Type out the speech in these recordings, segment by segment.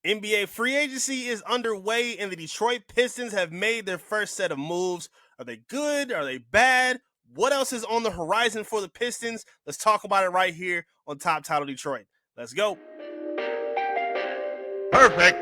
NBA free agency is underway, and the Detroit Pistons have made their first set of moves. Are they good? Are they bad? What else is on the horizon for the Pistons? Let's talk about it right here on Top Title Detroit. Let's go. Perfect.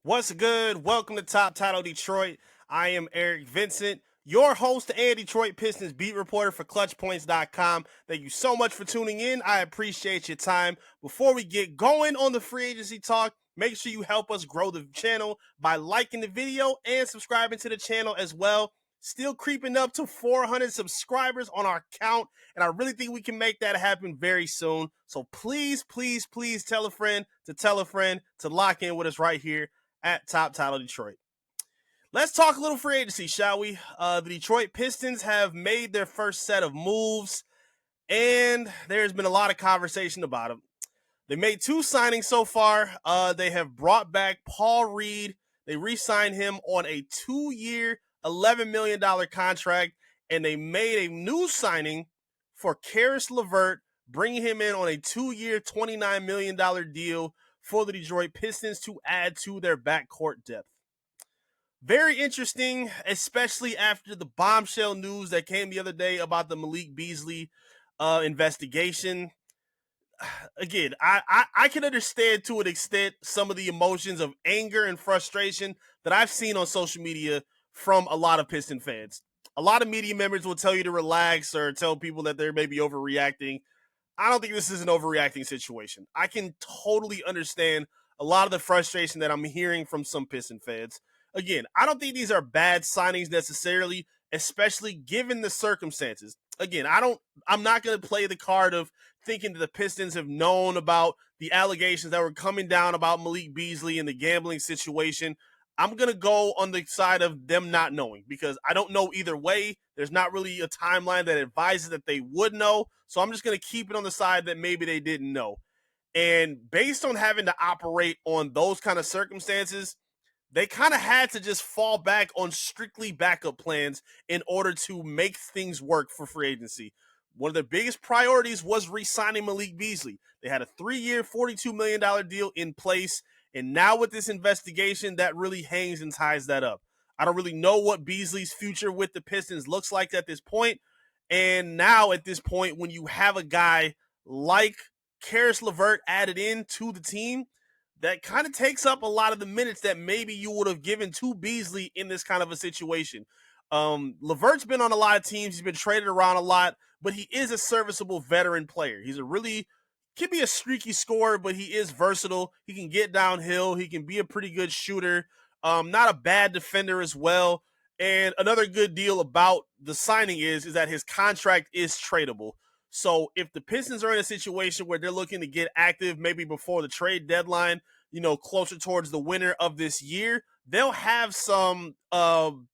What's good? Welcome to Top Title Detroit. I am Eric Vincent, your host and Detroit Pistons beat reporter for ClutchPoints.com. Thank you so much for tuning in. I appreciate your time. Before we get going on the free agency talk, make sure you help us grow the channel by liking the video and subscribing to the channel as well. Still creeping up to 400 subscribers on our count, and I really think we can make that happen very soon. So please tell a friend to lock in with us right here at Top Title Detroit. Let's talk a little free agency, shall we? The Detroit Pistons have made their first set of moves, and there's been a lot of conversation about them. They made two signings so far. They have brought back Paul Reed. They re-signed him on a 2-year, $11 million contract, and they made a new signing for Caris Levert, bringing him in on a 2-year, $29 million deal for the Detroit Pistons to add to their backcourt depth. Very interesting, especially after the bombshell news that came the other day about the Malik Beasley investigation. Again, I can understand to an extent some of the emotions of anger and frustration that I've seen on social media from a lot of Piston fans. A lot of media members will tell you to relax or tell people that they're maybe overreacting. I don't think this is an overreacting situation. I can totally understand a lot of the frustration that I'm hearing from some Piston fans. Again, I don't think these are bad signings necessarily, especially given the circumstances. Again, I'm not going to play the card of thinking that the Pistons have known about the allegations that were coming down about Malik Beasley and the gambling situation. I'm going to go on the side of them not knowing because I don't know either way. There's not really a timeline that advises that they would know. So I'm just going to keep it on the side that maybe they didn't know. And based on having to operate on those kind of circumstances, they kind of had to just fall back on strictly backup plans in order to make things work for free agency. One of the biggest priorities was re-signing Malik Beasley. They had a 3-year, $42 million deal in place. And now with this investigation, that really hangs and ties that up. I don't really know what Beasley's future with the Pistons looks like at this point. And now at this point, when you have a guy like Caris Levert added in to the team, that kind of takes up a lot of the minutes that maybe you would have given to Beasley in this kind of a situation. Levert's been on a lot of teams. He's been traded around a lot, but he is a serviceable veteran player. He's can be a streaky scorer, but he is versatile. He can get downhill. He can be a pretty good shooter. Not a bad defender as well. And another good deal about the signing is that his contract is tradable. So if the Pistons are in a situation where they're looking to get active maybe before the trade deadline, closer towards the winter of this year, they'll have some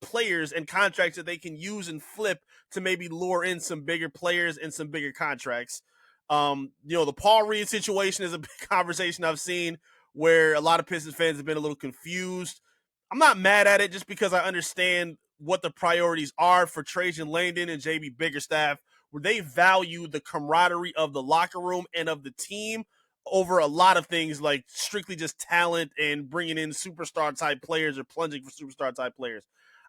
players and contracts that they can use and flip to maybe lure in some bigger players and some bigger contracts. The Paul Reed situation is a big conversation I've seen where a lot of Pistons fans have been a little confused. I'm not mad at it just because I understand what the priorities are for Trajan Langdon and JB Biggerstaff, where they value the camaraderie of the locker room and of the team over a lot of things like strictly just talent and bringing in superstar type players or plunging for superstar type players.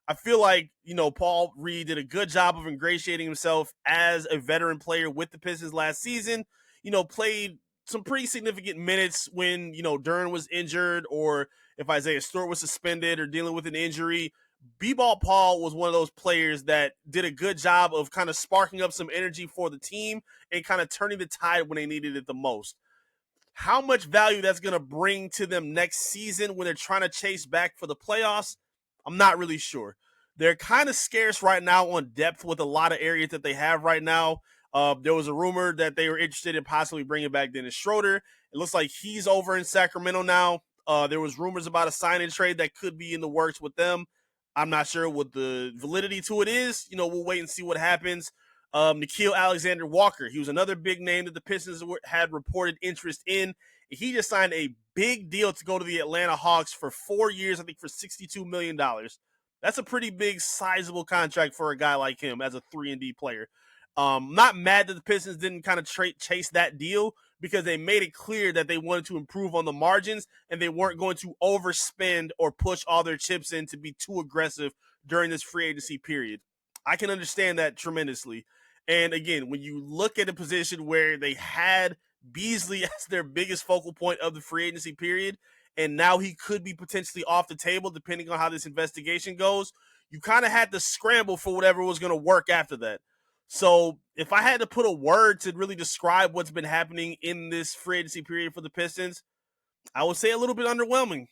I feel like, Paul Reed did a good job of ingratiating himself as a veteran player with the Pistons last season, played some pretty significant minutes when, Duren was injured or if Isaiah Stewart was suspended or dealing with an injury. B-Ball Paul was one of those players that did a good job of kind of sparking up some energy for the team and kind of turning the tide when they needed it the most. How much value that's going to bring to them next season when they're trying to chase back for the playoffs, I'm not really sure. They're kind of scarce right now on depth with a lot of areas that they have right now. There was a rumor that they were interested in possibly bringing back Dennis Schroeder. It looks like he's over in Sacramento now. There was rumors about a sign-in trade that could be in the works with them. I'm not sure what the validity to it is. We'll wait and see what happens. Nickeil Alexander-Walker, he was another big name that the Pistons had reported interest in. He just signed a big deal to go to the Atlanta Hawks for 4 years, I think for $62 million. That's a pretty big, sizable contract for a guy like him as a 3-and-D player. Not mad that the Pistons didn't kind of chase that deal because they made it clear that they wanted to improve on the margins and they weren't going to overspend or push all their chips in to be too aggressive during this free agency period. I can understand that tremendously. And again, when you look at a position where they had Beasley as their biggest focal point of the free agency period, and now he could be potentially off the table depending on how this investigation goes, you kind of had to scramble for whatever was going to work after that. So if I had to put a word to really describe what's been happening in this free agency period for the Pistons, I would say a little bit underwhelming.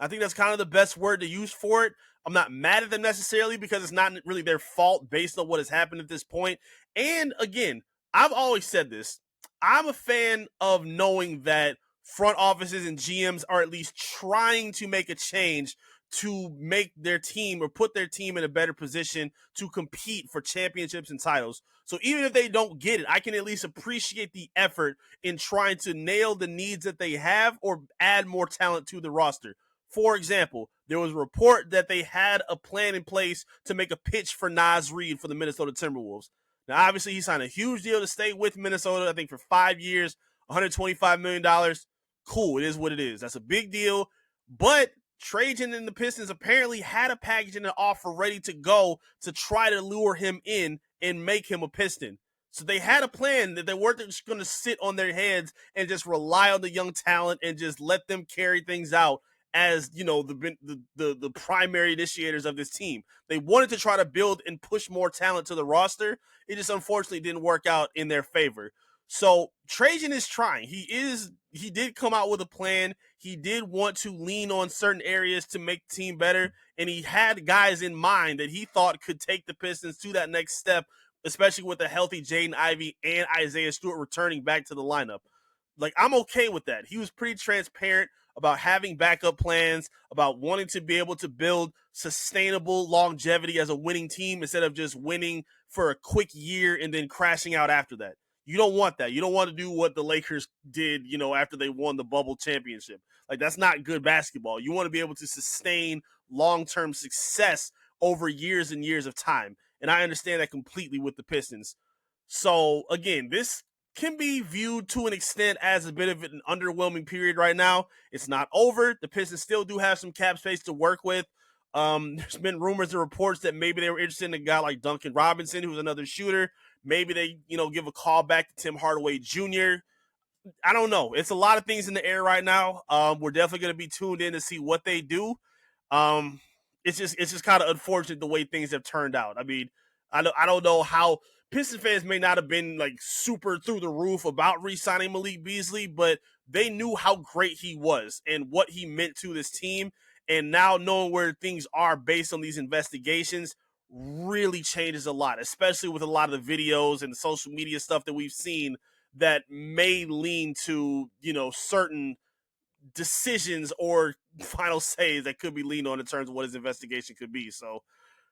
I think that's kind of the best word to use for it. I'm not mad at them necessarily because it's not really their fault based on what has happened at this point. And again, I've always said this. I'm a fan of knowing that front offices and GMs are at least trying to make a change to make their team or put their team in a better position to compete for championships and titles. So even if they don't get it, I can at least appreciate the effort in trying to nail the needs that they have or add more talent to the roster. For example, there was a report that they had a plan in place to make a pitch for Naz Reid for the Minnesota Timberwolves. Now, obviously, he signed a huge deal to stay with Minnesota, I think for 5 years, $125 million. Cool, it is what it is. That's a big deal. But Trajan and the Pistons apparently had a package and an offer ready to go to try to lure him in and make him a Piston. So they had a plan that they weren't just going to sit on their heads and just rely on the young talent and just let them carry things out as, you know, the primary initiators of this team. They wanted to try to build and push more talent to the roster. It just unfortunately didn't work out in their favor. So Trajan is trying. He did come out with a plan. He did want to lean on certain areas to make the team better, and he had guys in mind that he thought could take the Pistons to that next step, especially with a healthy Jaden Ivey and Isaiah Stewart returning back to the lineup. Like, I'm okay with that. He was pretty transparent about having backup plans, about wanting to be able to build sustainable longevity as a winning team instead of just winning for a quick year and then crashing out after that. You don't want that. You don't want to do what the Lakers did, you know, after they won the bubble championship. Like, that's not good basketball. You want to be able to sustain long-term success over years and years of time. And I understand that completely with the Pistons. So, again, this can be viewed to an extent as a bit of an underwhelming period right now. It's not over. The Pistons still do have some cap space to work with. There's been rumors and reports that maybe they were interested in a guy like Duncan Robinson, who's another shooter. Maybe they, you know, give a call back to Tim Hardaway Jr. I don't know. It's a lot of things in the air right now. We're definitely going to be tuned in to see what they do. It's just kind of unfortunate the way things have turned out. I mean, I don't know how Pistons fans may not have been like super through the roof about re-signing Malik Beasley, but they knew how great he was and what he meant to this team. And now knowing where things are based on these investigations really changes a lot, especially with a lot of the videos and the social media stuff that we've seen that may lean to, you know, certain decisions or final says that could be leaned on in terms of what his investigation could be. So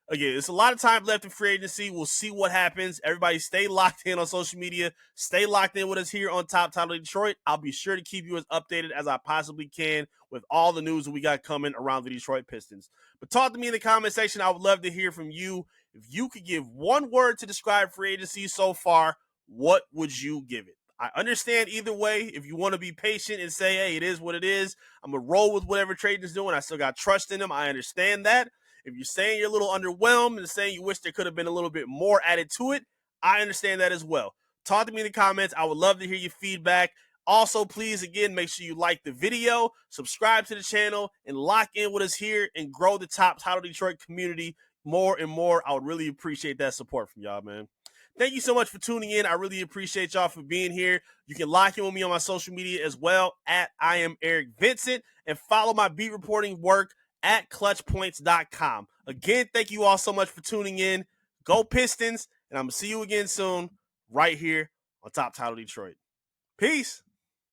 again, it's a lot of time left in free agency. We'll see what happens. Everybody stay locked in on social media. Stay locked in with us here on Top Title Detroit. I'll be sure to keep you as updated as I possibly can with all the news that we got coming around the Detroit Pistons. But talk to me in the comment section. I would love to hear from you. If you could give one word to describe free agency so far, what would you give it? I understand either way. If you want to be patient and say, hey, it is what it is, I'm going to roll with whatever Trajan's doing. I still got trust in him. I understand that. If you're saying you're a little underwhelmed and saying you wish there could have been a little bit more added to it, I understand that as well. Talk to me in the comments. I would love to hear your feedback. Also, please, again, make sure you like the video, subscribe to the channel, and lock in with us here and grow the Top Title Detroit community more and more. I would really appreciate that support from y'all, man. Thank you so much for tuning in. I really appreciate y'all for being here. You can lock in with me on my social media as well at I am Eric Vincent and follow my beat reporting work at clutchpoints.com. Again, thank you all so much for tuning in. Go Pistons, and I'm going to see you again soon right here on Top Title Detroit. Peace.